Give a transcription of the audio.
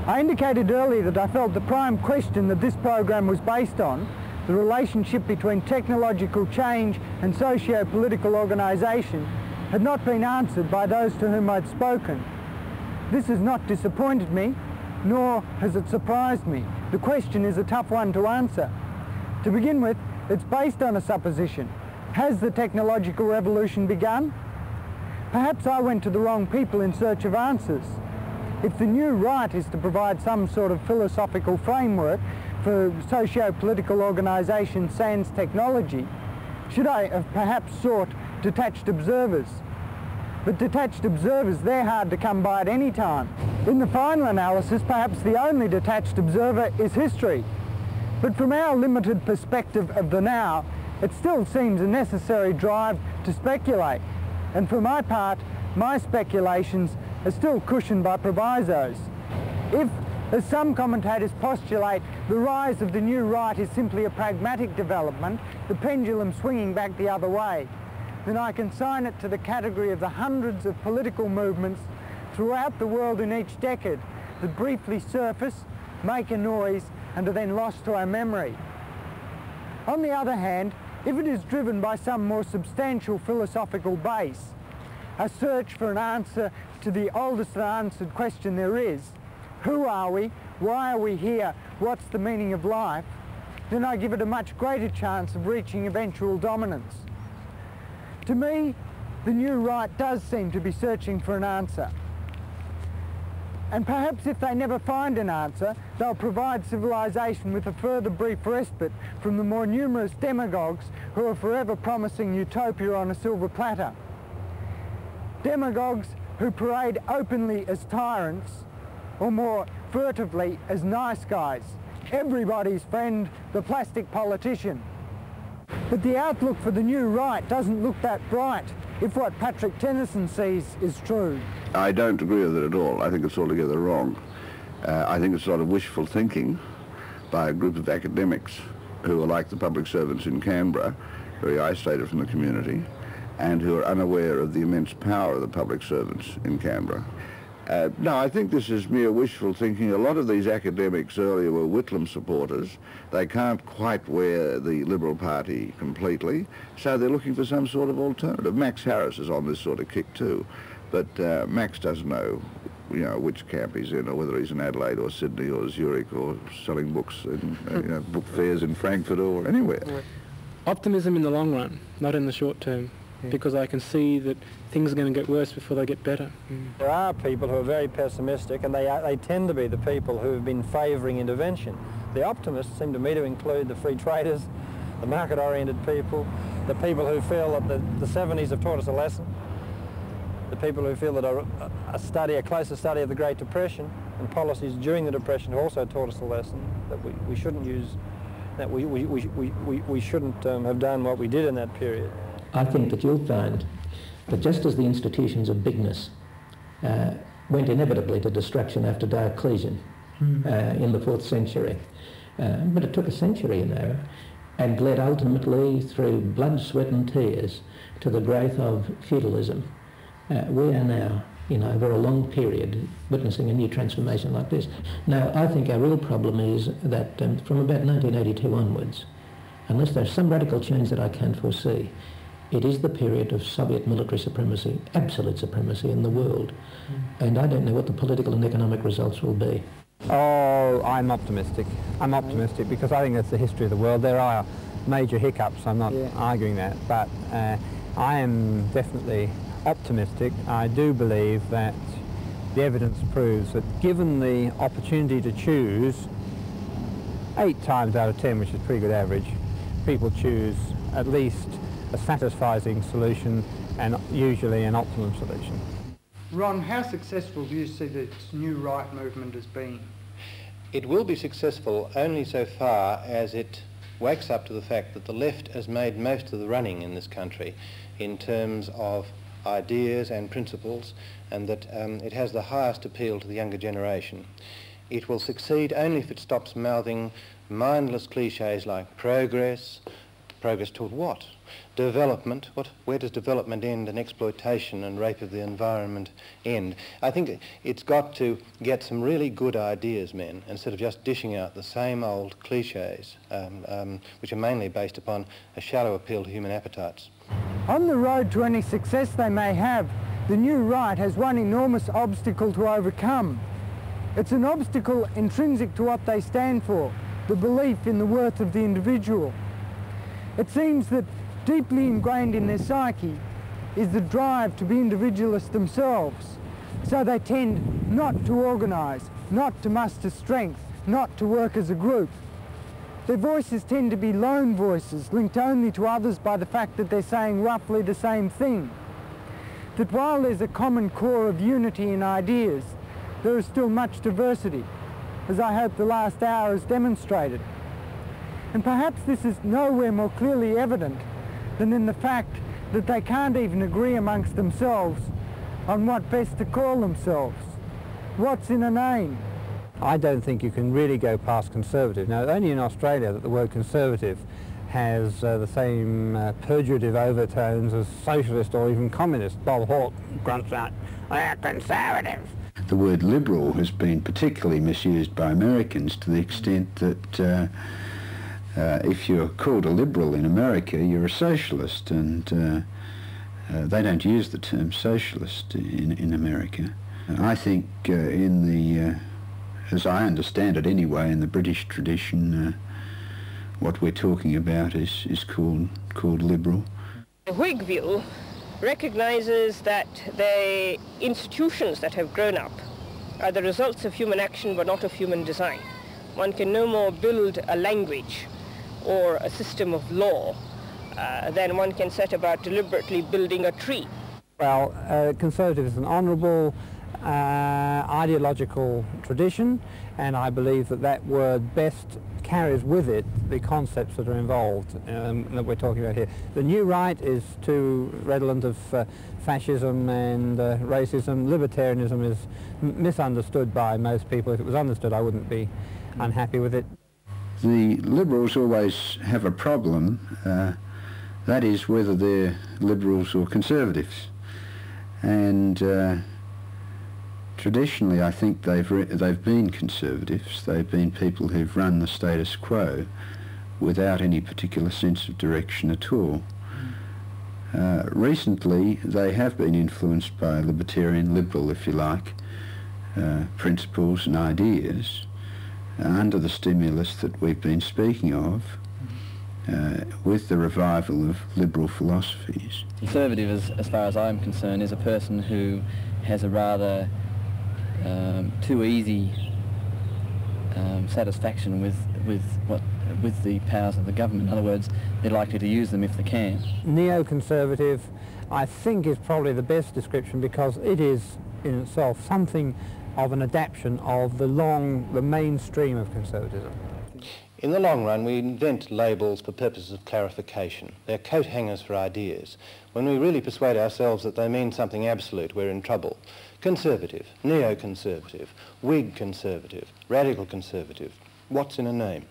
I indicated earlier that I felt the prime question that this program was based on, the relationship between technological change and socio-political organisation, had not been answered by those to whom I'd spoken. This has not disappointed me, nor has it surprised me. The question is a tough one to answer. To begin with, it's based on a supposition. Has the technological revolution begun? Perhaps I went to the wrong people in search of answers. If the new right is to provide some sort of philosophical framework for socio-political organisation sans technology, should I have perhaps sought detached observers? But detached observers, they're hard to come by at any time. In the final analysis, perhaps the only detached observer is history. But from our limited perspective of the now, it still seems a necessary drive to speculate. And for my part, my speculations are still cushioned by provisos. If, as some commentators postulate, the rise of the new right is simply a pragmatic development, the pendulum swinging back the other way, then I consign it to the category of the hundreds of political movements throughout the world in each decade that briefly surface, make a noise, and are then lost to our memory. On the other hand, if it is driven by some more substantial philosophical base, a search for an answer to the oldest unanswered question there is, who are we, why are we here, what's the meaning of life, then I give it a much greater chance of reaching eventual dominance. To me, the new right does seem to be searching for an answer. And perhaps if they never find an answer, they'll provide civilization with a further brief respite from the more numerous demagogues who are forever promising utopia on a silver platter. Demagogues who parade openly as tyrants, or more furtively as nice guys, everybody's friend, the plastic politician. But the outlook for the new right doesn't look that bright, if what Patrick Tennyson sees is true. I don't agree with it at all. I think it's altogether wrong. I think it's a lot of wishful thinking by a group of academics who are like the public servants in Canberra, very isolated from the community, and who are unaware of the immense power of the public servants in Canberra. No, I think this is mere wishful thinking. A lot of these academics earlier were Whitlam supporters. They can't quite wear the Liberal Party completely, so they're looking for some sort of alternative. Max Harris is on this sort of kick too, but Max doesn't know, which camp he's in, or whether he's in Adelaide or Sydney or Zurich or selling books in book fairs in Frankfurt or anywhere. Optimism in the long run, not in the short term. Because I can see that things are going to get worse before they get better. There are people who are very pessimistic, and they tend to be the people who have been favouring intervention. The optimists seem to me to include the free traders, the market-oriented people, the people who feel that the 70s have taught us a lesson, the people who feel that a closer study of the Great Depression and policies during the Depression have also taught us a lesson that we shouldn't use, that we shouldn't have done what we did in that period. I think that you'll find that just as the institutions of bigness went inevitably to destruction after Diocletian in the 4th century, but it took a century, and led ultimately through blood, sweat and tears to the growth of feudalism. We are now, over a long period, witnessing a new transformation like this. Now, I think our real problem is that from about 1982 onwards, unless there's some radical change that I can't foresee, it is the period of Soviet military supremacy, absolute supremacy in the world. And I don't know what the political and economic results will be. Oh, I'm optimistic. I'm optimistic because I think that's the history of the world. There are major hiccups, I'm not arguing that, but I am definitely optimistic. I do believe that the evidence proves that given the opportunity to choose, 8 times out of 10, which is a pretty good average, people choose at least a satisfying solution and usually an optimum solution. Ron, how successful do you see this new right movement as being? It will be successful only so far as it wakes up to the fact that the left has made most of the running in this country in terms of ideas and principles, and that it has the highest appeal to the younger generation. It will succeed only if it stops mouthing mindless cliches like progress. Progress toward what? Development, where does development end and exploitation and rape of the environment end? I think it's got to get some really good ideas, men, instead of just dishing out the same old cliches, which are mainly based upon a shallow appeal to human appetites. On the road to any success they may have, the new right has one enormous obstacle to overcome. It's an obstacle intrinsic to what they stand for, the belief in the worth of the individual. It seems that deeply ingrained in their psyche is the drive to be individualists themselves, so they tend not to organise, not to muster strength, not to work as a group. Their voices tend to be lone voices, linked only to others by the fact that they're saying roughly the same thing. That while there's a common core of unity in ideas, there is still much diversity, as I hope the last hour has demonstrated. And perhaps this is nowhere more clearly evident than in the fact that they can't even agree amongst themselves on what best to call themselves. What's in a name? I don't think you can really go past conservative. Now, only in Australia that the word conservative has the same pejorative overtones as socialist or even communist. Bob Hawke grunts out, "They're conservatives." The word liberal has been particularly misused by Americans to the extent that if you're called a liberal in America, you're a socialist, and they don't use the term socialist in America. I think in the, as I understand it anyway, in the British tradition, what we're talking about is called liberal. The Whig view recognizes that the institutions that have grown up are the results of human action but not of human design. One can no more build a language or a system of law than one can set about deliberately building a tree. Well, conservative is an honourable ideological tradition, and I believe that word best carries with it the concepts that are involved that we're talking about here. The new right is too redolent of fascism and racism. Libertarianism is misunderstood by most people. If it was understood, I wouldn't be unhappy with it. The Liberals always have a problem, that is whether they're Liberals or Conservatives. And traditionally I think they've been Conservatives. They've been people who've run the status quo without any particular sense of direction at all. Recently they have been influenced by libertarian, liberal if you like, principles and ideas under the stimulus that we've been speaking of, with the revival of liberal philosophies. Conservative, as far as I'm concerned, is a person who has a rather too easy satisfaction with the powers of the government. In other words, they're likely to use them if they can. Neo-conservative, I think, is probably the best description, because it is in itself something of an adaptation of the mainstream of conservatism. In the long run, we invent labels for purposes of clarification. They're coat hangers for ideas. When we really persuade ourselves that they mean something absolute, we're in trouble. Conservative, neo-conservative, Whig conservative, radical conservative. What's in a name?